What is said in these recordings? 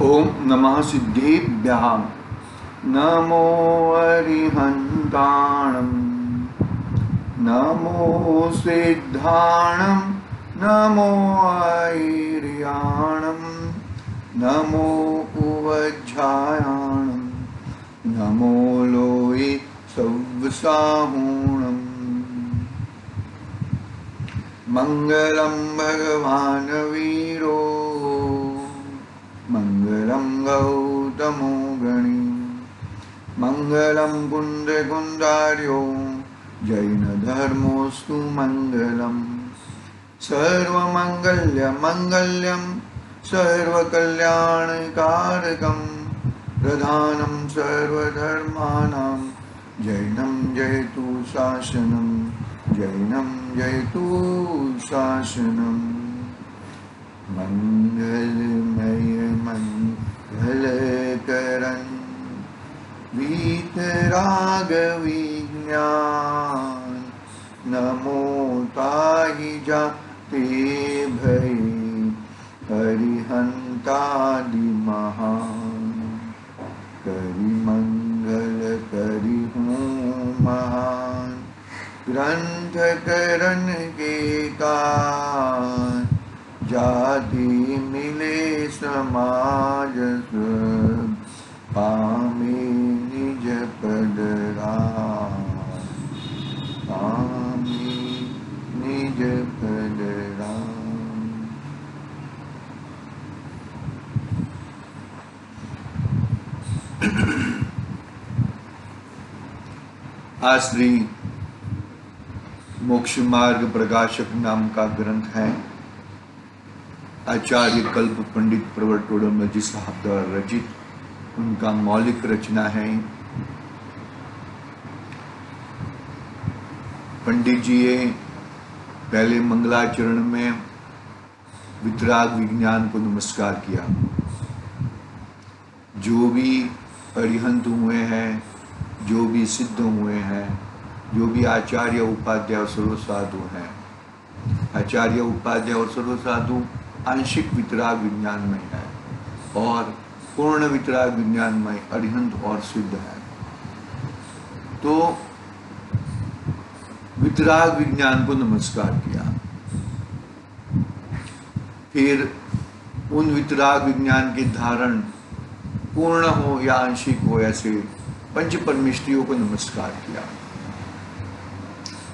ओम नमः सिद्धेभ्यः। नमो अरिहन्ताणं, नमो सिद्धाणं, नमो ऐर्याणं, नमो उवज्झायाणं, नमो लोये सव्साहूणम्। मंगलम भगवान वीरो, मंगलम गौतमो गणी, मंगलम कुंद कुंदार्यो, जैन धर्मोस्तु मंगलम। सर्वमंगल्य मंगल्यम सर्वकल्याणकारकम, प्रधानम सर्वधर्माणां, जैनम जयतु शासनम, जैनम जयतु शासनम। मंगलमय मंगलकरं वीतराग विज्ञान, नमो ताहि जाते भय हरिहंतादि महान। करि मंगल करि हूँ महान, ग्रंथ करण के कान, जाति मिले समाज सब, पामे निज पद राम, पामे निज पद राम। आज श्री मोक्ष मार्ग प्रकाशक नाम का ग्रंथ है। आचार्य कल्प पंडित प्रवर्तोड़म जी साहब द्वारा रचित उनका मौलिक रचना है। पंडित जी ने पहले मंगलाचरण में वितराग विज्ञान को नमस्कार किया। जो भी अरिहंत हुए हैं, जो भी सिद्ध हुए हैं, जो भी आचार्य उपाध्याय और सर्व साधु हैं, आचार्य उपाध्याय और सर्व साधु आंशिक वितराग विज्ञान में है और पूर्ण वितराग विज्ञान में अरिहंत और सिद्ध है। तो वितराग विज्ञान को नमस्कार किया। फिर उन वितराग विज्ञान के धारण पूर्ण हो या आंशिक हो ऐसे पंच परमेष्ठियों को नमस्कार किया।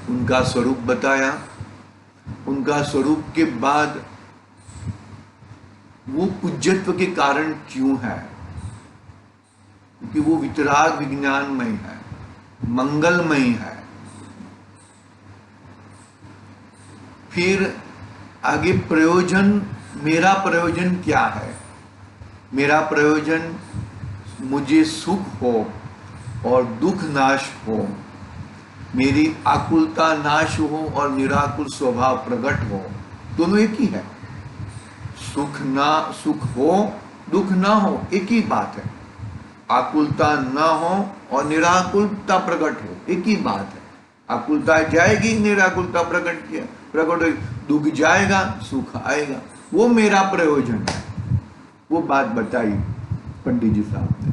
उनका स्वरूप बताया। उनका स्वरूप के बाद वो पूज्यत्व के कारण क्यों है, क्योंकि वो वितराग विज्ञानमय है, मंगलमय है। फिर आगे प्रयोजन, मेरा प्रयोजन क्या है? मेरा प्रयोजन मुझे सुख हो और दुख नाश हो, मेरी आकुलता नाश हो और निराकुल स्वभाव प्रकट हो। दोनों एक ही है। सुख हो, दुख ना हो, एक ही बात है। आकुलता ना हो और निराकुलता प्रकट हो, एक ही बात है। आकुलता जाएगी, निराकुलता प्रकट हो, दुख जाएगा, सुख आएगा। वो मेरा प्रयोजन है। वो बात बताई पंडित जी साहब ने।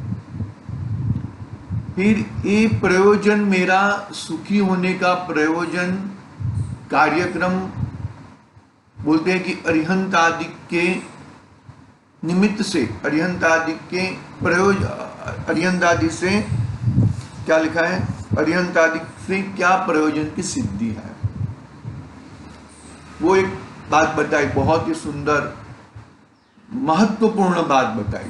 फिर ये प्रयोजन, मेरा सुखी होने का प्रयोजन कार्यक्रम बोलते हैं कि अरिहंत आदि के निमित्त से, अरिहंत आदि के प्रयोजन, अरिहंत आदि से क्या लिखा है? अरिहंत आदि से क्या प्रयोजन की सिद्धि है। वो एक बात बताई, बहुत ही सुंदर महत्वपूर्ण बात बताई।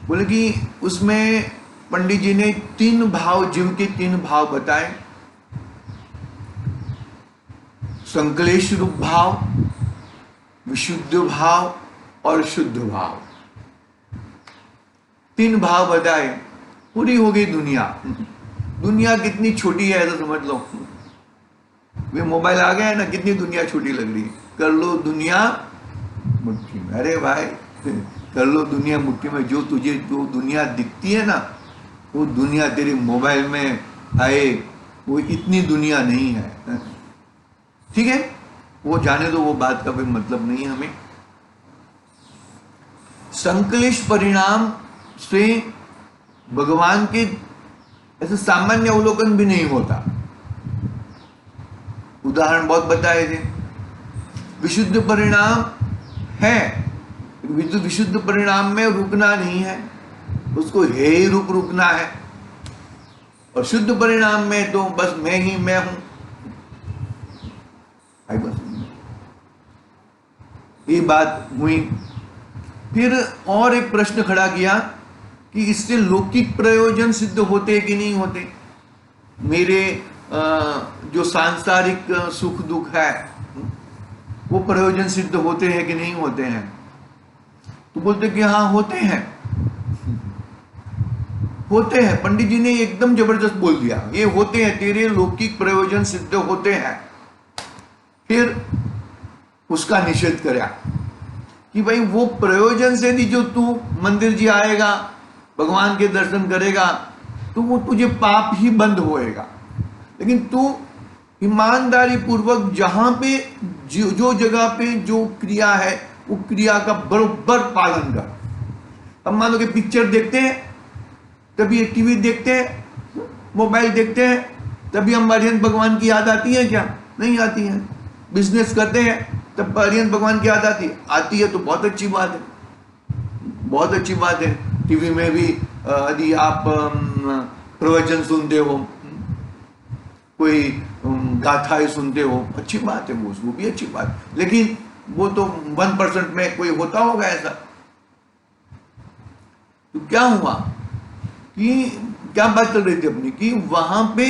बोले कि उसमें पंडित जी ने 3 भाव, जीव के 3 भाव बताए। संकलेश रूप भाव, विशुद्ध भाव और शुद्ध भाव। 3 भाव बताए। पूरी हो गई दुनिया। दुनिया कितनी छोटी है तो समझ लो। वे मोबाइल आ गया है ना, कितनी दुनिया छोटी लग रही है। कर लो दुनिया मुट्ठी में। अरे भाई, कर लो दुनिया मुट्ठी में। जो तुझे जो दुनिया दिखती है ना, वो दुनिया तेरे मोबाइल में आए, वो इतनी दुनिया नहीं है। ठीक है, वो जाने दो, वो बात का कोई मतलब नहीं है हमें। संकलिश परिणाम से भगवान के ऐसे सामान्य अवलोकन भी नहीं होता। उदाहरण बहुत बताए थे। विशुद्ध परिणाम है, विशुद्ध परिणाम में रुकना नहीं है, उसको हे ही रुकना है। और शुद्ध परिणाम में तो बस मैं ही मैं हूं, बस ये बात हुई। फिर और एक प्रश्न खड़ा किया कि इससे लौकिक प्रयोजन सिद्ध होते कि नहीं होते, मेरे जो सांसारिक सुख दुख है वो प्रयोजन सिद्ध होते हैं कि नहीं होते हैं। तो बोलते कि हाँ होते हैं, होते हैं। पंडित जी ने एकदम जबरदस्त बोल दिया, ये होते हैं, तेरे लौकिक प्रयोजन सिद्ध होते हैं। फिर उसका निषेध करा कि भाई वो प्रयोजन से भी जो तू मंदिर जी आएगा, भगवान के दर्शन करेगा, तो वो तुझे पाप ही बंद होएगा। लेकिन तू ईमानदारी पूर्वक जहां पे जो जगह पे जो क्रिया है वो क्रिया का बरोबर पालन कर। अब मान लो कि पिक्चर देखते हैं तभी टीवी देखते हैं, मोबाइल देखते हैं तभी हम हरिहंत भगवान की याद आती है क्या? नहीं आती है। बिजनेस करते हैं तब हरिहंत भगवान की याद आती है तो बहुत अच्छी बात है, बहुत अच्छी बात है। टीवी में भी यदि आप प्रवचन सुनते हो, कोई गाथाएं सुनते हो, अच्छी बात है, वो भी अच्छी बात है। लेकिन वो तो 1% में कोई होता होगा ऐसा। तो क्या हुआ कि क्या बात चल रही थी अपनी कि वहां पे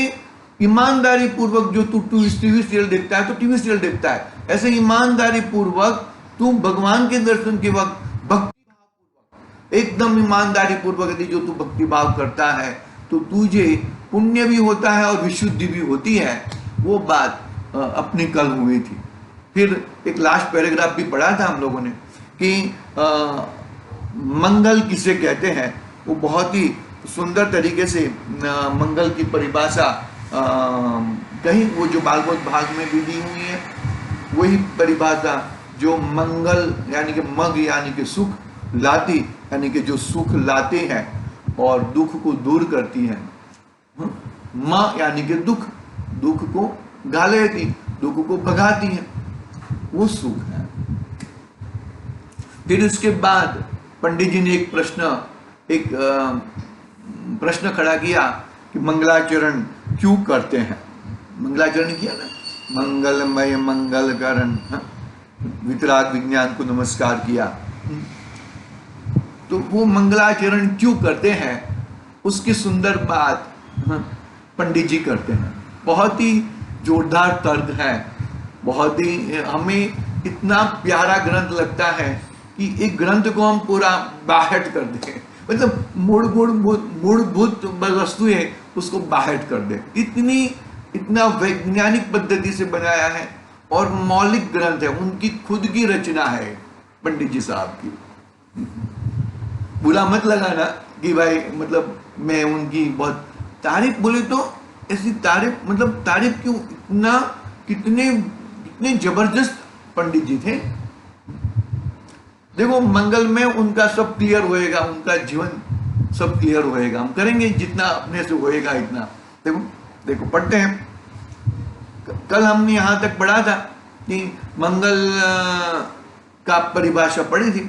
ईमानदारी पूर्वक जो तू टीवी सीरियल देखता है तो टीवी सीरियल देखता है, ऐसे ईमानदारी पूर्वक तू भगवान के दर्शन के वक्त भक्ति भाव पूर्वक, एकदम ईमानदारी पूर्वक यदि जो तू भक्ति भाव करता है तो तुझे पुण्य भी होता है और विशुद्धि भी होती है। वो बात अपनी कल हुई थी। फिर एक लास्ट पैराग्राफ भी पढ़ा था हम लोगों ने कि मंगल किसे कहते हैं। वो बहुत ही सुंदर तरीके से मंगल की परिभाषा कहीं वो जो भागवत भाग में भी दी हुई है, वही परिभाषा जो मंगल यानी कि मग यानी कि सुख लाती, यानी कि जो सुख लाते हैं और दुख को दूर करती हैं। म यानी कि दुख, दुख को गा लेती, दुख को भगाती है, वो सुख है। फिर उसके बाद पंडित जी ने एक प्रश्न खड़ा किया कि मंगलाचरण क्यों करते हैं। मंगलाचरण किया ना, मंगलमय मंगल करण, वितराग विज्ञान को नमस्कार किया। तो वो मंगलाचरण क्यों करते हैं, उसकी सुंदर बात पंडित जी करते हैं। बहुत ही जोरदार तर्क है, बहुत ही हमें इतना प्यारा ग्रंथ लगता है कि एक ग्रंथ को हम पूरा बाहट कर दें, मतलब मूलभूत वस्तुएं उसको बाहट कर दें। इतना वैज्ञानिक पद्धति से बनाया है और मौलिक ग्रंथ है, उनकी खुद की रचना है पंडित जी साहब की। बुरा मत लगाना कि भाई मतलब मैं उनकी बहुत तारीफ, बोले तो ऐसी तारीफ, मतलब तारीफ क्यों, इतना कितने जबरदस्त पंडित जी थे। देखो मंगल में उनका सब क्लियर होएगा, उनका जीवन सब क्लियर होएगा, हम करेंगे जितना अपने से होएगा इतना। देखो पढ़ते हैं, कल हमने यहां तक पढ़ा था कि मंगल का परिभाषा पढ़ी थी।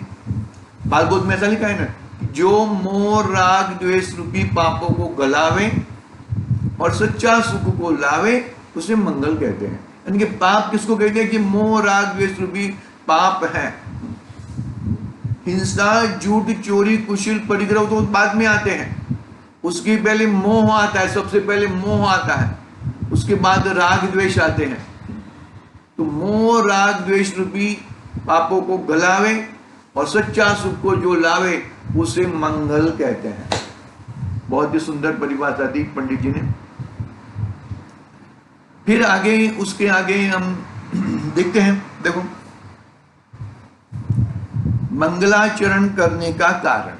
भागवत में ऐसा लिखा है ना, जो मोह राग द्वेष रूपी पापों को गलावे और सच्चा सुख को लावे उसे मंगल कहते हैं। यानी कि पाप किसको कहते हैं कि मोह राग द्वेष रूपी पाप है। हिंसा, झूठ, चोरी, कुशील, परिग्रह तो बाद में आते हैं, उसके पहले मोह आता है, सबसे पहले मोह आता है, उसके बाद राग द्वेष आते हैं। तो मोह राग द्वेष रूपी पापों को गलावे और सच्चा सुख को जो लावे उसे मंगल कहते हैं। बहुत ही सुंदर परिभाषा दी पंडित जी ने। फिर आगे, उसके आगे हम देखते हैं, देखो मंगलाचरण करने का कारण,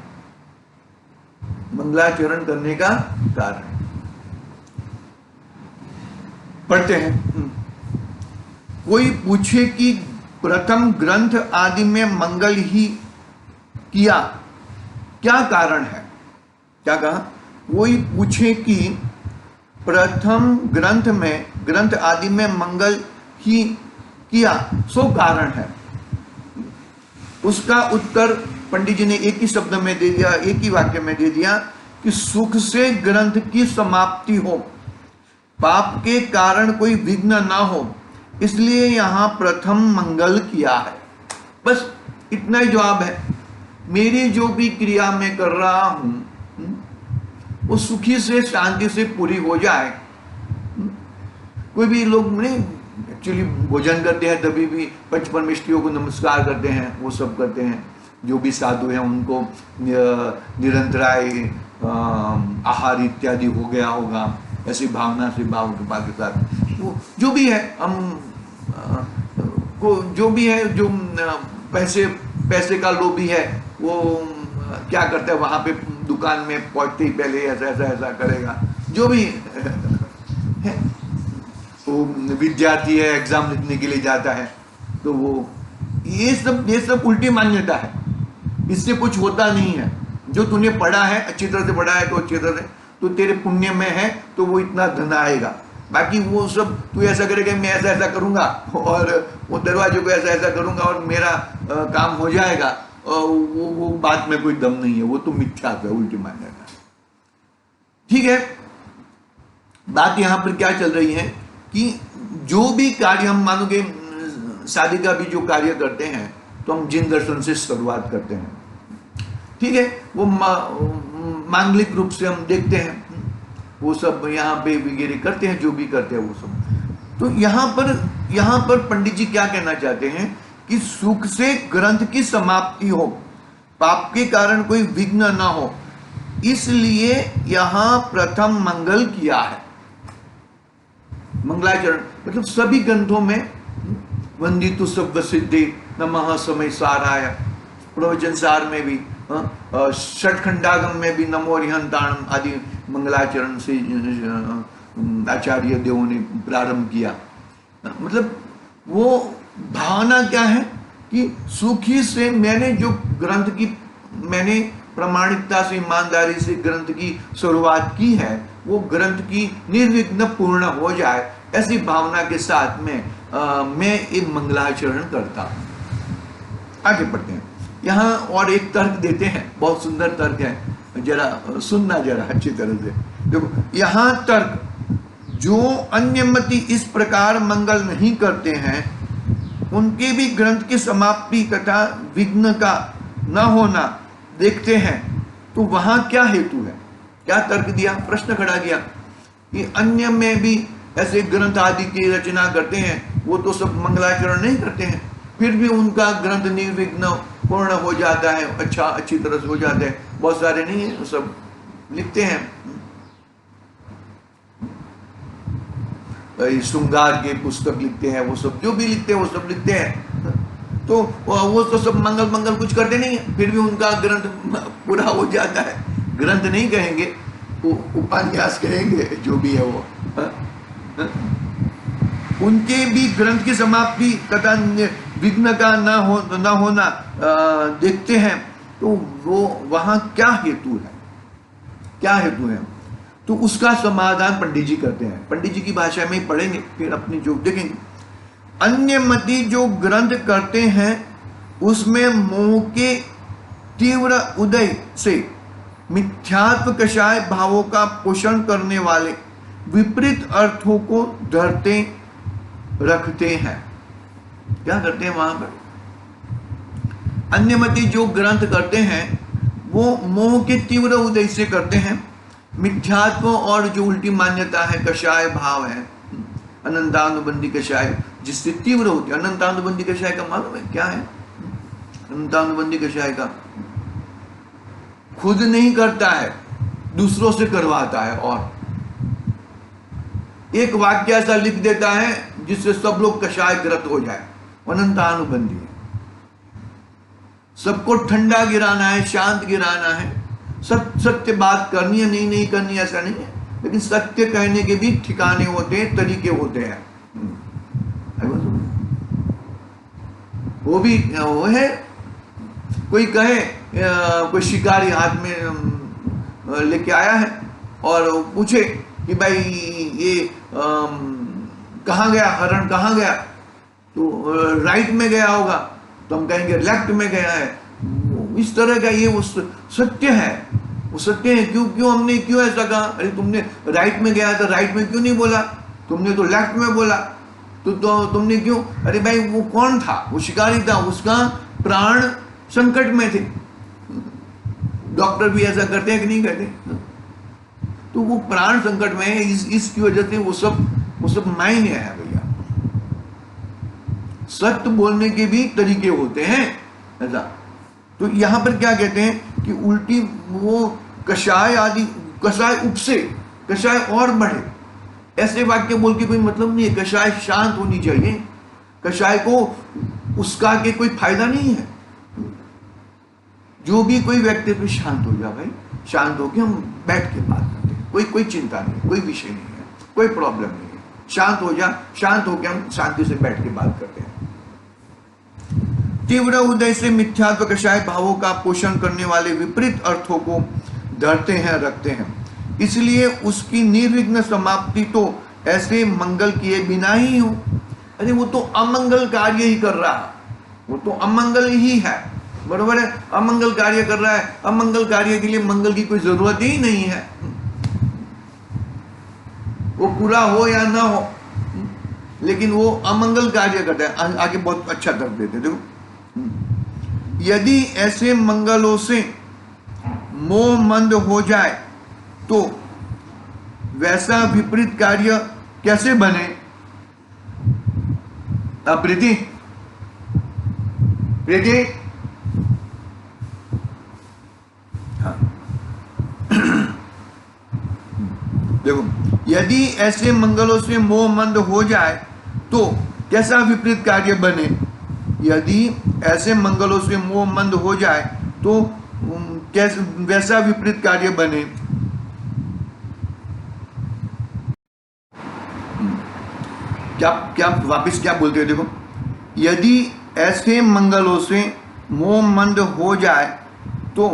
मंगलाचरण करने का कारण पढ़ते हैं। कोई पूछे कि प्रथम ग्रंथ आदि में मंगल ही किया, क्या कारण है? क्या कहा? कोई पूछे कि प्रथम ग्रंथ आदि में मंगल ही किया, सो कारण है। उसका उत्तर पंडित जी ने एक ही शब्द में दे दिया, एक ही वाक्य में दे दिया कि सुख से ग्रंथ की समाप्ति हो, पाप के कारण कोई विघ्न ना हो, इसलिए यहां प्रथम मंगल किया है। बस इतना ही जवाब है। मेरी जो भी क्रिया मैं कर रहा हूं वो सुखी से शांति से पूरी हो जाए। कोई भी लोग नहीं एक्चुअली भोजन करते हैं तभी भी पंच परमेष्ठियों को नमस्कार करते हैं, वो सब करते हैं। जो भी साधु हैं उनको निरंतराय आहार इत्यादि हो गया होगा, ऐसी भावना से भाव कृपा के साथ वो जो भी है हम को जो भी है, जो पैसे का लोभी है वो क्या करता है, वहां पे दुकान में पहुंचते ही पहले ऐसा करेगा। जो भी है, वो विद्यार्थी है एग्जाम लिखने के लिए जाता है तो वो ये सब उल्टी मान्यता है, इससे कुछ होता नहीं है। जो तूने पढ़ा है अच्छी तरह से पढ़ा है तो अच्छी तरह से तो तेरे पुण्य में है तो वो इतना धन आएगा। बाकी वो सब तू ऐसा करेगा मैं ऐसा करूंगा और वो दरवाजे को ऐसा करूंगा और मेरा काम हो जाएगा, वो बात में कोई दम नहीं है, वो तो मिथ्या है, उल्टी मान्यता। ठीक है, बात यहां पर क्या चल रही है कि जो भी कार्य हम मानोगे शादी का भी जो कार्य करते हैं तो हम जिन दर्शन से शुरुआत करते हैं, ठीक है, वो मांगलिक रूप से हम देखते हैं, वो सब यहाँ पे वगैरह करते हैं, जो भी करते हैं वो सब। तो यहाँ पर पंडित जी क्या कहना चाहते हैं कि सुख से ग्रंथ की समाप्ति हो, पाप के कारण कोई विघ्न ना हो, इसलिए यहाँ प्रथम मंगल किया है। मंगलाचरण मतलब सभी ग्रंथों में वंदितु सब्द सिद्धि नमः समय साराय, प्रवचन सार में भी षटखंडागम में भी नमो रिहंताणम आदि मंगलाचरण से आचार्य देवों ने प्रारंभ किया। मतलब वो भावना क्या है कि सुखी से मैंने जो ग्रंथ की मैंने प्रामाणिकता से ईमानदारी से ग्रंथ की शुरुआत की है वो ग्रंथ की निर्विघ्न पूर्ण हो जाए, ऐसी भावना के साथ में मैं एक मंगलाचरण करता हूं। आगे बढ़ते हैं, यहाँ और एक तर्क देते हैं, बहुत सुंदर तर्क है, जरा सुनना जरा अच्छी तरह से। देखो यहाँ तर्क, जो अन्यमति इस प्रकार मंगल नहीं करते हैं उनके भी ग्रंथ की समाप्ति तथा विघ्न का न होना देखते हैं, तो वहां क्या हेतु है? क्या तर्क दिया? प्रश्न खड़ा किया कि अन्य में भी ऐसे ग्रंथ आदि की रचना करते हैं, वो तो सब मंगलाचरण नहीं करते हैं, फिर भी उनका ग्रंथ निर्विघ्न पूर्ण हो जाता है, अच्छी तरह से हो जाता है। बहुत सारे नहीं है, सब लिखते हैं, श्रृंगार के पुस्तक लिखते हैं, वो सब जो भी लिखते हैं वो सब लिखते हैं, तो वो तो सब मंगल कुछ करते नहीं है, फिर भी उनका ग्रंथ पूरा हो जाता है। ग्रंथ नहीं कहेंगे, उपन्यास कहेंगे, जो भी है वो। उनके भी ग्रंथ की समाप्ति तथा विघ्न का न होना देखते हैं, तो वो वहां क्या हेतु है? क्या हेतु है? तो उसका समाधान पंडित जी करते हैं, पंडित जी की भाषा में ही पढ़ेंगे, फिर अपनी जो देखेंगे। अन्य मति जो ग्रंथ करते हैं उसमें मोह के तीव्र उदय से मिथ्यात्व कषाय भावों का पोषण करने वाले विपरीत अर्थों को धरते रखते हैं। क्या करते हैं वहां पर? अन्यमति जो ग्रंथ करते हैं वो मोह के तीव्र उदय से करते हैं, मिथ्यात्व और जो उल्टी मान्यता है कषाय भाव है, अनंतानुबंधी कषाय जिससे तीव्र होती है। अनंतानुबंधी कषाय का मालूम है क्या है? अनंतानुबंधी कषाय का खुद नहीं करता है, दूसरों से करवाता है, और एक वाक्य ऐसा लिख देता है जिससे सब लोग कषायग्रस्त हो जाए। अनंतानुबंधी है, सबको ठंडा गिराना है, शांत गिराना है, सत्य बात करनी है, नहीं करनी ऐसा नहीं है, लेकिन सत्य कहने के भी ठिकाने होते हैं, तरीके होते हैं। वो भी वो है, कोई कहे कोई शिकारी हाथ में लेके आया है और पूछे कि भाई ये कहाँ गया, हरण कहाँ गया, तो राइट में गया होगा, तो हम कहेंगे लेफ्ट में गया है। इस तरह का ये वो सत्य है, वो सत्य है। क्यों हमने क्यों ऐसा कहा? अरे तुमने राइट में गया तो राइट में क्यों नहीं बोला, तुमने तो लेफ्ट में बोला, तो तुमने क्यों? अरे भाई वो कौन था? वो शिकारी था, उसका प्राण संकट में थे। डॉक्टर भी ऐसा करते हैं कि नहीं करते? तो वो प्राण संकट में है, इसकी वजह से वो सब मायने है भैया। सत्य बोलने के भी तरीके होते हैं ऐसा। तो यहां पर क्या कहते हैं कि उल्टी वो कषाय आदि, कषाय उपसे, कषाय और बढ़े, ऐसे वाक्य बोल के कोई मतलब नहीं है। कषाय शांत होनी चाहिए, कषाय को उसका के कोई फायदा नहीं है। जो भी कोई व्यक्ति तो शांत हो जा भाई, शांत होके हम बैठ के बात करते हैं, कोई चिंता नहीं, कोई विषय नहीं है, कोई प्रॉब्लम नहीं है। शांत हो जा, शांत होके हम शांति से बैठ के बात करते हैं। तीव्र उदय से मिथ्यात्व कषाय भावों का पोषण करने वाले विपरीत अर्थों को धरते हैं, रखते हैं। इसलिए उसकी निर्विघ्न समाप्ति तो ऐसे मंगल किए बिना ही हो। अरे वो तो अमंगल कार्य ही कर रहा है, वो तो अमंगल ही है, बरोबर है, अमंगल कार्य कर रहा है। अमंगल कार्य के लिए मंगल की कोई जरूरत ही नहीं है, वो पूरा हो या ना हो, लेकिन वो अमंगल कार्य करता है। आगे बहुत अच्छा तर्क देते, देखो, यदि ऐसे मंगलों से मोह मंद हो जाए तो वैसा विपरीत कार्य कैसे बने? प्रीति, प्रीति, हाँ देखो, यदि ऐसे मंगलों से मोह मंद हो जाए तो कैसा विपरीत कार्य बने? यदि ऐसे मंगलों से मोह मंद हो जाए तो कैसे वैसा विपरीत कार्य बने? क्या वापस क्या बोलते हो? देखो, यदि ऐसे मंगलों से मोह मंद हो जाए तो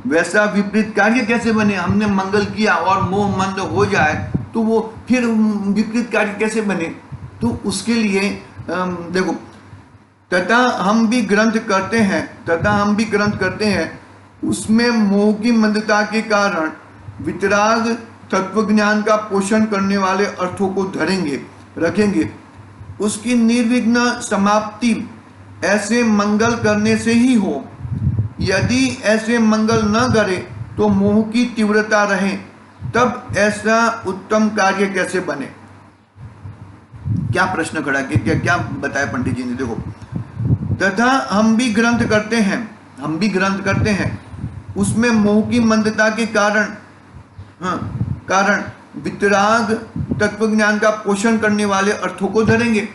वैसा विपरीत कार्य कैसे बने? हमने मंगल किया और मोह मंद हो जाए तो वो फिर विपरीत कार्य कैसे बने? तो उसके लिए देखो, तथा हम भी ग्रंथ करते हैं, उसमें मोह की मंदता के कारण वितराग तत्वज्ञान का पोषण करने वाले अर्थों को रखेंगे। उसकी निर्विघ्न समाप्ति ऐसे मंगल करने से ही हो। यदि ऐसे मंगल न करे तो मोह की तीव्रता रहे, तब ऐसा उत्तम कार्य कैसे बने? क्या प्रश्न खड़ा किया, क्या बताया पंडित जी ने? देखो, तथा हम भी ग्रंथ करते हैं, उसमें मोह की मंदता के कारण वितराग तत्वज्ञान का पोषण करने वाले अर्थों को धरेंगे।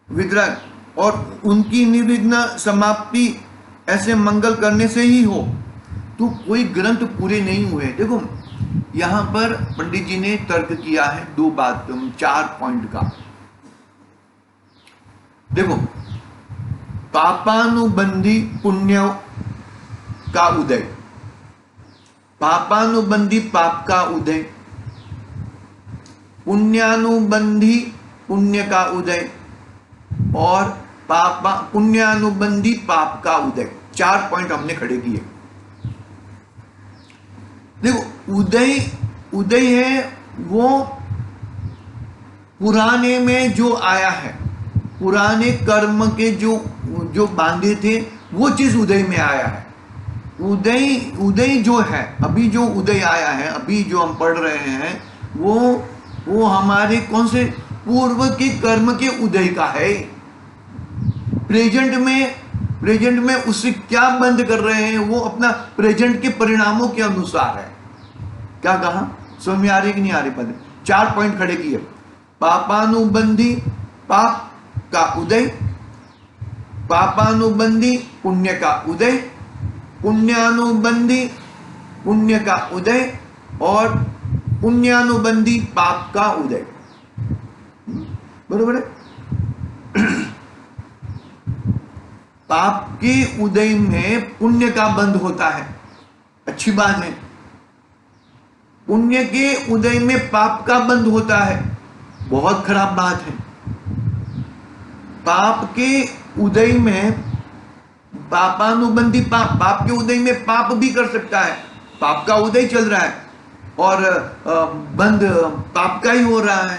वितराग और उनकी निर्विघ्न समाप्ति ऐसे मंगल करने से ही हो। तो कोई ग्रंथ पूरे नहीं हुए। देखो, यहां पर पंडित जी ने तर्क किया है 4 पॉइंट का। देखो, पापानुबंधी पुण्य का उदय, पापानुबंधी पाप का उदय, पुण्यानुबंधी पुण्य का उदय और पुण्यानुबंधी पाप का उदय। 4 पॉइंट हमने खड़े किए। देखो, उदय है वो पुराने में जो आया है, पुराने कर्म के जो बांधे थे वो चीज उदय में आया है। उदय जो है, अभी जो उदय आया है, अभी जो हम पढ़ रहे हैं, वो हमारे कौन से पूर्व के कर्म के उदय का है। प्रेजेंट में उससे क्या बंद कर रहे हैं? वो अपना प्रेजेंट के परिणामों के अनुसार है। क्या कहा? समझ में आ रही कि नहीं आ रही? पद 4 पॉइंट खड़े किए। पापानुबंधी पाप का उदय, पापानुबंधी पुण्य का उदय, पुण्यानुबंधी पुण्य का उदय और पुण्यानुबंधी पाप का उदय। बरोबर है? पाप के उदय में पुण्य का बंध होता है, अच्छी बात है। पुण्य के उदय में पाप का बंध होता है, बहुत खराब बात है। पाप के उदय में पापानुबंधी पाप के उदय में पाप भी कर सकता है, पाप का उदय चल रहा है और बंध पाप का ही हो रहा है,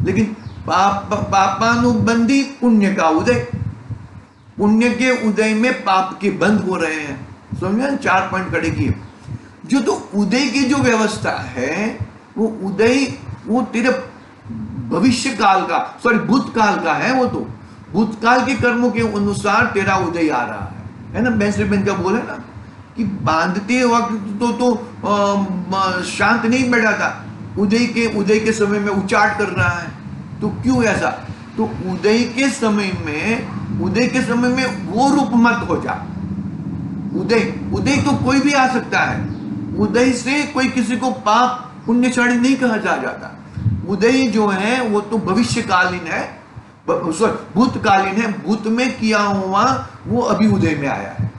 लेकिन पापानुबंधी पुण्य का उदय, पुण्य के उदय में पाप के बंद हो रहे हैं। समझे, 4 पॉइंट खड़े किए। जो तो उदय की जो व्यवस्था है वो उदय, वो तेरे भविष्य काल का, सॉरी भूतकाल का है। वो तो भूतकाल के कर्मों के अनुसार तेरा उदय आ रहा है ना। बेंस का बोल है ना कि बांधते वक्त तो शांत नहीं बैठा था, उदय के समय में उचाट कर रहा है। तो क्यों ऐसा? तो उदय के समय में वो रूप मत हो जा। उदय तो कोई भी आ सकता है। उदय से कोई किसी को पाप पुण्यशाली नहीं कहा जाता। उदय जो है वो तो भविष्यकालीन है, भूतकालीन है। भूत में किया हुआ वो अभी उदय में आया है।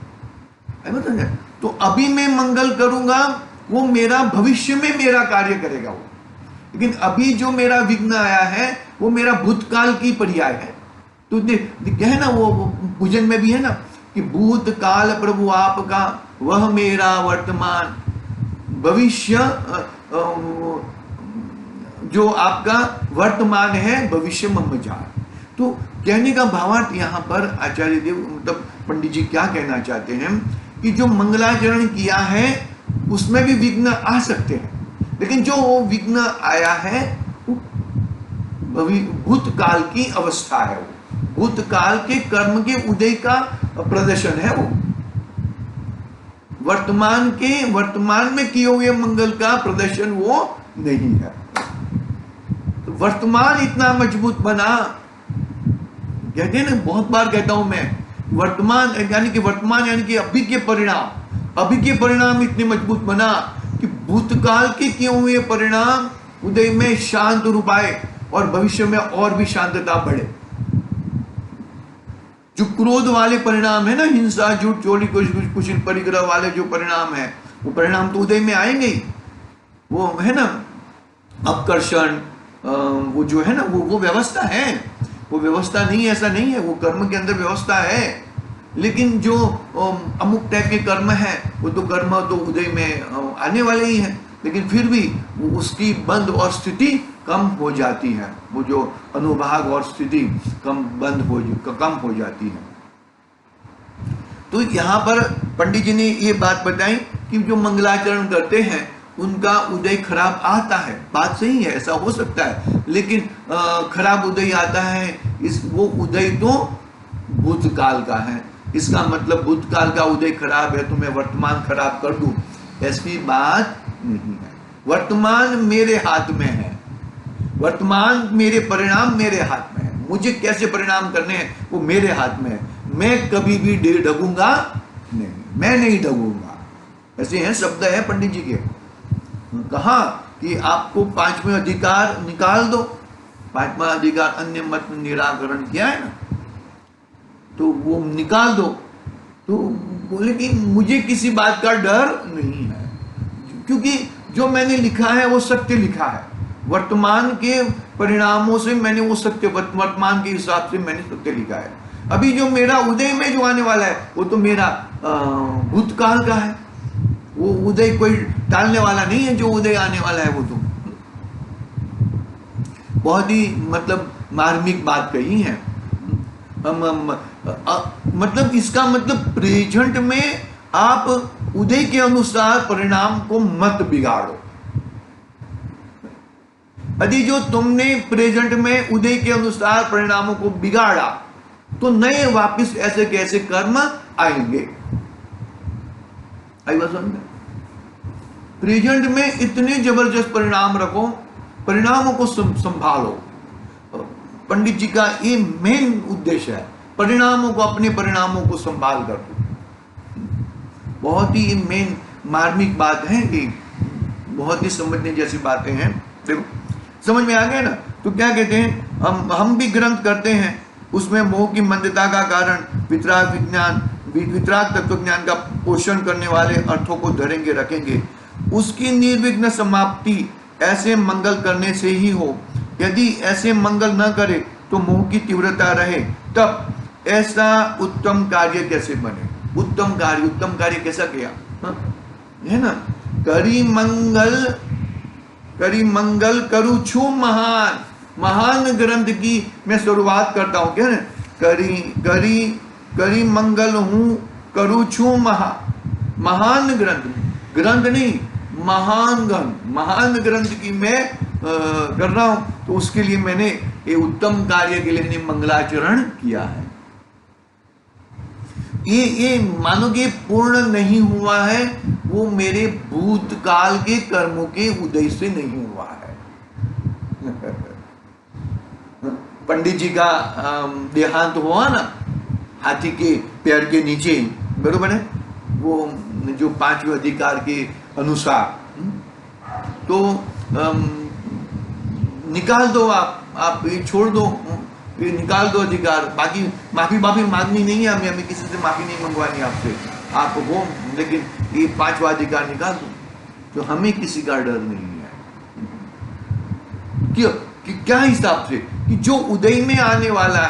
तो अभी मैं मंगल करूंगा, वो मेरा भविष्य में मेरा कार्य करेगा वो। लेकिन अभी जो मेरा विघ्न आया है वो मेरा भूतकाल की पर्याय है। तो क्या है ना, वो पूजन में भी है ना कि भूतकाल प्रभु आपका, वह मेरा वर्तमान, भविष्य जो आपका वर्तमान है, भविष्य मम जान। तो कहने का भावार्थ यहाँ पर आचार्य देव मतलब पंडित जी क्या कहना चाहते हैं कि जो मंगलाचरण किया है उसमें भी विघ्न आ सकते हैं, लेकिन जो वो विघ्न आया है वो भूतकाल की अवस्था है, वो भूतकाल के कर्म के उदय का प्रदर्शन है। वो वर्तमान में किए हुए मंगल का प्रदर्शन वो नहीं है। तो वर्तमान इतना मजबूत बना, कहते हैं ना, बहुत बार कहता हूं मैं, वर्तमान यानी कि अभी के परिणाम इतने मजबूत बना कि भूतकाल के किए हुए परिणाम उदय में शांत रूप आए और भविष्य में और भी शांतता बढ़े। जो क्रोध वाले परिणाम है ना, हिंसा, झूठ, चोरी, कुशिल परिग्रह वाले जो परिणाम है, वो परिणाम तो उदय में आएंगे ही। वो है ना अपकर्षण, वो जो है ना वो व्यवस्था है। वो व्यवस्था नहीं, ऐसा नहीं है, वो कर्म के अंदर व्यवस्था है। लेकिन जो अमुक टाइप के कर्म है वो तो कर्म तो उदय में आने वाले ही हैं, लेकिन फिर भी उसकी बंध और स्थिति कम हो जाती है। वो जो अनुभाग और स्थिति कम हो जाती है। तो यहाँ पर पंडित जी ने ये बात बताई कि जो मंगलाचरण करते हैं उनका उदय खराब आता है। बात सही है, ऐसा हो सकता है, लेकिन खराब उदय आता है, वो उदय तो भूतकाल का है। इसका मतलब भूतकाल का उदय खराब है तो मैं वर्तमान खराब कर दूं, ऐसी बात नहीं है। वर्तमान मेरे हाथ में है, वर्तमान मेरे परिणाम मेरे हाथ में है। मुझे कैसे परिणाम करने हैं वो मेरे हाथ में है। मैं कभी भी डगूंगा नहीं, मैं नहीं डगूंगा। ऐसे हैं शब्द है पंडित जी के। कहा कि आपको 5वां अधिकार निकाल दो, 5वां अधिकार अन्य मत निराकरण किया है ना, तो वो निकाल दो। तो बोले कि मुझे किसी बात का डर नहीं है, क्योंकि जो मैंने लिखा है वो सत्य लिखा है। वर्तमान के परिणामों से मैंने वो सत्य, वर्तमान के हिसाब से मैंने सत्य लिखा है। अभी जो मेरा उदय में जो आने वाला है वो तो मेरा भूतकाल का है। वो उदय कोई टालने वाला नहीं है, जो उदय आने वाला है वो तो बहुत ही मतलब मार्मिक बात कही है। मतलब इसका मतलब प्रेजेंट में आप उदय के अनुसार परिणाम को मत बिगाड़ो। यदि जो तुमने प्रेजेंट में उदय के अनुसार परिणामों को बिगाड़ा तो नए वापस ऐसे कैसे कर्म आएंगे। आई बात समझ में? प्रेजेंट में इतने जबरदस्त परिणाम रखो, परिणामों को संभालो। पंडित जी का ये मेन उद्देश्य है, परिणामों को, अपने परिणामों को संभाल कर दो। बहुत ही मेन मार्मिक बात है कि बहुत ही समझने जैसी बातें हैं। देखो समझ में आ गया ना। तो क्या कहते हैं, हम भी ग्रंथ करते हैं, उसमें मोह की मंदता का कारण वितराग तत्व ज्ञान का पोषण करने वाले अर्थों को धरेंगे रखेंगे, उसकी निर्विघ्न समाप्ति ऐसे मंगल करने से ही हो। यदि ऐसे मंगल न करे तो मोह की तीव्रता रहे, तब ऐसा उत्तम कार्य कैसे बने। उत्तम कार्य कैसा किया, है ना। करी मंगल करू छू महान ग्रंथ की मैं शुरुआत करता हूं, क्या है, करी मंगल हूं करू छू महान ग्रंथ नहीं, महान ग्रंथ की मैं कर रहा हूं। तो उसके लिए मैंने ये उत्तम कार्य के लिए मैंने मंगलाचरण किया है। ये मानो कि पूर्ण नहीं हुआ है, वो मेरे भूतकाल के कर्मों के उदय से नहीं हुआ है। पंडित जी का देहांत हुआ ना, हाथी के पैर के नीचे, बरोबर है, वो जो पांचवें अधिकार के अनुसार, तो निकाल दो, आप ये छोड़ दो, ये निकाल दो अधिकार, बाकी माफी मांगनी नहीं है, हमें किसी से माफी नहीं मंगवानी आपसे, आप हो, लेकिन ये पांचवा अधिकार निकाल दो, तो हमें किसी का डर नहीं है। क्यों, कि क्या हिसाब से, कि जो उदय में आने वाला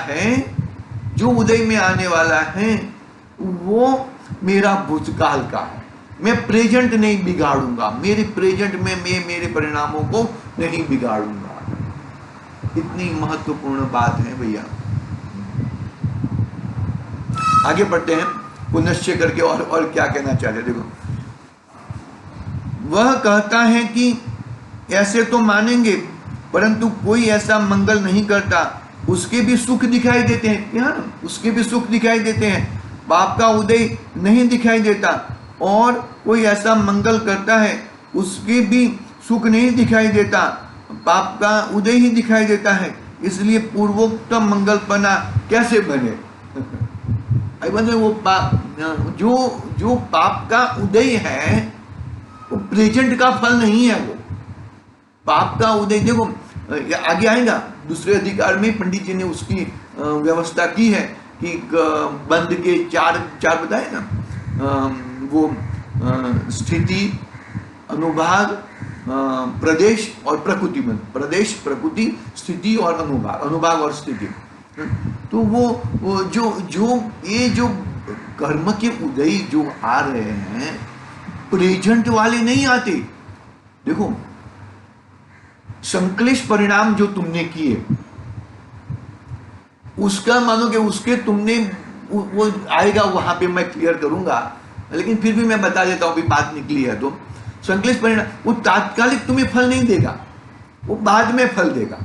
है वो मेरा भूतकाल का है, मैं प्रेजेंट नहीं बिगाड़ूंगा, मेरे प्रेजेंट में मैं मेरे परिणामों को नहीं बिगाड़ूंगा। इतनी महत्वपूर्ण बात है भैया। आगे बढ़ते हैं पुनश्चय करके, और क्या कहना चाहते। देखो, वह कहता है कि ऐसे तो मानेंगे, परंतु कोई ऐसा मंगल नहीं करता, उसके भी सुख दिखाई देते हैं, या ना, उसके भी सुख दिखाई देते हैं, पाप का उदय नहीं दिखाई देता, और कोई ऐसा मंगल करता है उसके भी सुख नहीं दिखाई देता, पाप का उदय ही दिखाई देता है। इसलिए पूर्वोक्त मंगलपना कैसे बने। वो पाप, जो पाप का उदय है वो प्रेजेंट का फल नहीं है। वो पाप का उदय, देखो आगे आएगा दूसरे अधिकार में, पंडित जी ने उसकी व्यवस्था की है कि बंद के चार बताए ना, वो स्थिति, अनुभाग, प्रदेश और प्रकृति में, प्रदेश, प्रकृति, स्थिति और अनुभाग और स्थिति। तो वो जो कर्म के उदय जो आ रहे हैं, प्रेजेंट वाले नहीं आते। देखो, संक्लेश परिणाम जो तुमने किए, उसका मानो कि उसके तुमने वो आएगा, वहां पे मैं क्लियर करूंगा, लेकिन फिर भी मैं बता देता हूं, बात निकली है तो। संक्लेश परिणाम वो तात्कालिक तुम्हें फल नहीं देगा, वो बाद में फल देगा,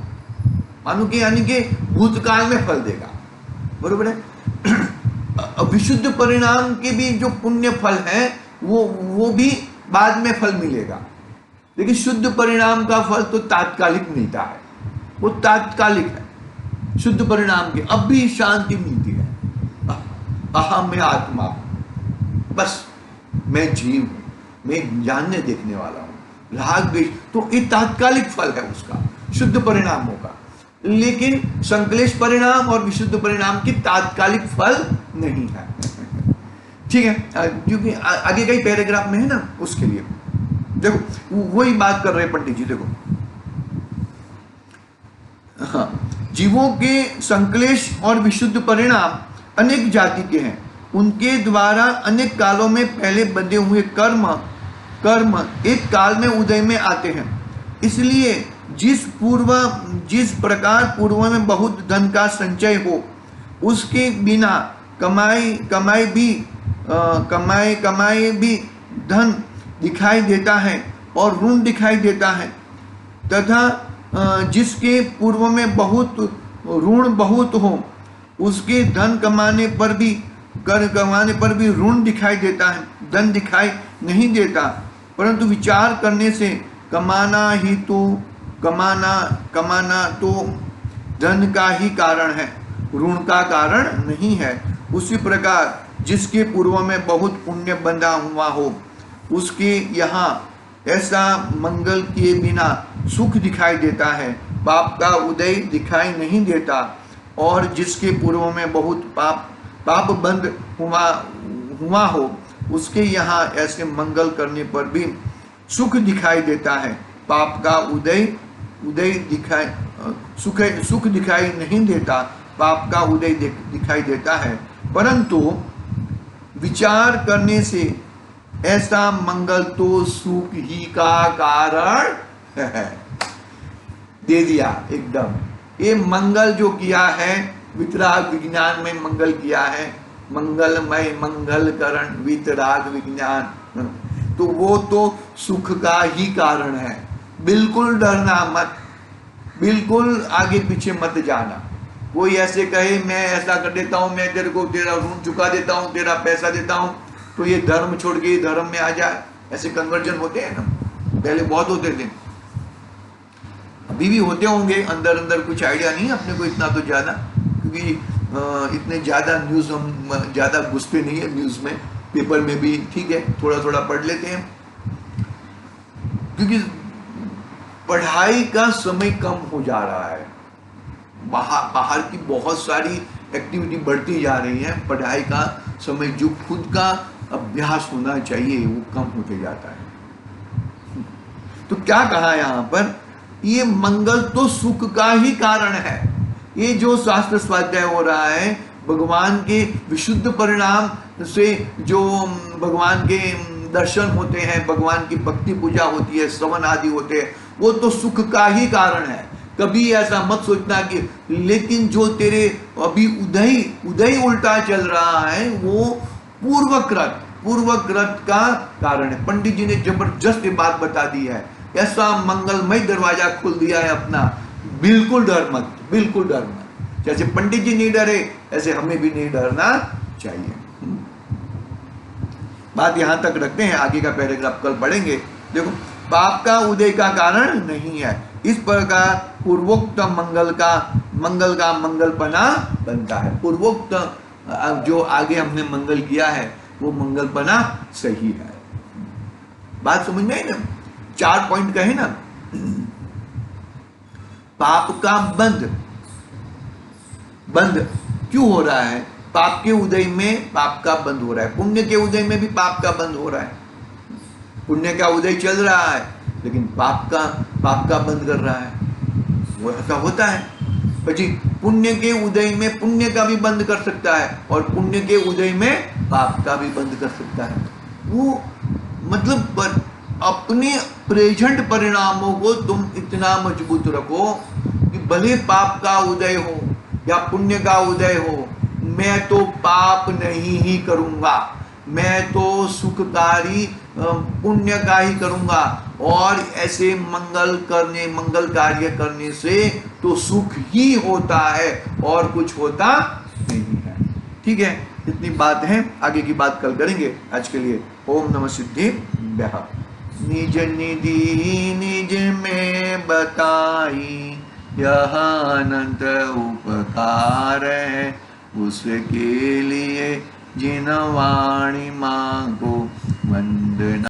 मानो कि यानी कि भूतकाल में फल देगा, बरोबर है। विशुद्ध परिणाम के भी जो पुण्य फल है वो भी बाद में फल मिलेगा, लेकिन शुद्ध परिणाम का फल तो तात्कालिक मिलता है, वो तात्कालिक है। शुद्ध परिणाम के अब भी शांति मिलती है, अहम में आत्मा, बस मैं जीव हूं, मैं जानने देखने वाला हूं, राग द्वेष, तो ये तात्कालिक फल है उसका, शुद्ध परिणामों का। लेकिन संक्लेश परिणाम और विशुद्ध परिणाम की तात्कालिक फल नहीं है। ठीक है, क्योंकि आगे कई पैराग्राफ में है ना, उसके लिए देखो वही बात कर रहे हैं पंडित जी। देखो, हाँ, जीवों के संक्लेश और विशुद्ध परिणाम अनेक जाति के हैं, उनके द्वारा अनेक कालों में पहले बंधे हुए कर्म एक काल में उदय में आते हैं। इसलिए जिस प्रकार पूर्व में बहुत धन का संचय हो, उसके बिना कमाई भी धन दिखाई देता है और ऋण दिखाई देता है, तथा जिसके पूर्व में बहुत ऋण बहुत हो, उसके धन कमाने पर भी ऋण दिखाई देता है, धन दिखाई नहीं देता। परंतु विचार करने से कमाना तो धन का ही कारण है, ऋण का कारण नहीं है। उसी प्रकार जिसके पूर्व में बहुत पुण्य बंधा हुआ हो, उसके यहाँ ऐसा मंगल किए बिना सुख दिखाई देता है, पाप का उदय दिखाई नहीं देता। और जिसके पूर्व में बहुत पाप बंद हुआ हो, उसके यहाँ ऐसे मंगल करने पर भी सुख दिखाई देता है। पाप का उदय दिखाई सुख दिखाई नहीं देता, पाप का उदय दिखाई देता है। परंतु विचार करने से ऐसा मंगल तो सुख ही का कारण है। दे दिया एकदम। ये मंगल जो किया है, वितराग विज्ञान में मंगल किया है, मंगलमय मंगल करण वितराग विज्ञान, तो वो तो सुख का ही कारण है। बिल्कुल डरना मत, बिल्कुल आगे पीछे मत जाना। कोई ऐसे कहे मैं ऐसा कर देता हूँ, मैं तेरे को तेरा ऋण चुका देता हूँ, तेरा पैसा देता हूँ, तो ये धर्म छोड़ के धर्म में आ जाए, ऐसे कन्वर्जन होते हैं ना, पहले बहुत होते थे, अभी भी होते होंगे। अंदर अंदर कुछ आइडिया नहीं अपने को इतना तो ज़्यादा, क्योंकि इतने ज़्यादा न्यूज़ हम ज़्यादा घुसते नहीं है न्यूज़ में, पेपर में भी ठीक है थोड़ा थोड़ा पढ़ लेते हैं, क्योंकि पढ़ाई का समय कम हो जा रहा है। बाहर की बहुत सारी एक्टिविटी बढ़ती जा रही है, पढ़ाई का समय जो खुद का अभ्यास होना चाहिए वो कम होते जाता है। तो क्या कहा यहाँ पर, ये मंगल तो सुख का ही कारण है। ये जो शास्त्र स्वाध्याय हो रहा है, भगवान के विशुद्ध परिणाम से जो भगवान के दर्शन होते हैं, भगवान की भक्ति पूजा होती है, श्रवण आदि होते हैं, वो तो सुख का ही कारण है। कभी ऐसा मत सोचना कि, लेकिन जो तेरे अभी उदय उल्टा चल रहा है वो पूर्वकृत का कारण है। पंडित जी ने जबरदस्त बात बता दी है, ऐसा मंगलमय दरवाजा खोल दिया है अपना। बिल्कुल डर मत, बिल्कुल डर मत। जैसे पंडित जी नहीं डरे, ऐसे हमें भी नहीं डरना चाहिए। बात यहां तक रखते हैं, आगे का पैराग्राफ कल पढ़ेंगे। देखो, पाप का उदय का कारण नहीं है, इस प्रकार पूर्वोक्त मंगल का मंगलपना बनता है। पूर्वोक्त जो आगे हमने मंगल किया है वो मंगलपना सही है। बात समझ में आई ना? 4 पॉइंट कहे ना। पाप का बंद क्यों हो रहा है? पाप के उदय में पाप का बंद हो रहा है, पुण्य के उदय में भी पाप का बंद हो रहा है। पुण्य का उदय चल रहा है लेकिन पाप का बंद कर रहा है, वो ऐसा होता है। પછી पुण्य के उदय में पुण्य का भी बंद कर सकता है और पुण्य के उदय में पाप का भी बंद कर सकता है। वो मतलब अपने प्रेजेंट परिणामों को तुम इतना मजबूत रखो कि भले पाप का उदय हो या पुण्य का उदय हो, मैं तो पाप नहीं ही करूंगा, मैं तो सुखकारी पुण्य का ही करूंगा। और ऐसे मंगल कार्य करने से तो सुख ही होता है और कुछ होता नहीं है। ठीक है, इतनी बात है, आगे की बात कल करेंगे। आज के लिए ओम नमः सिद्धिभ्यः। निज निधि निज में बताई, यह अनंत उपकार है, उसके लिए जिन वाणी मांगो वंदना।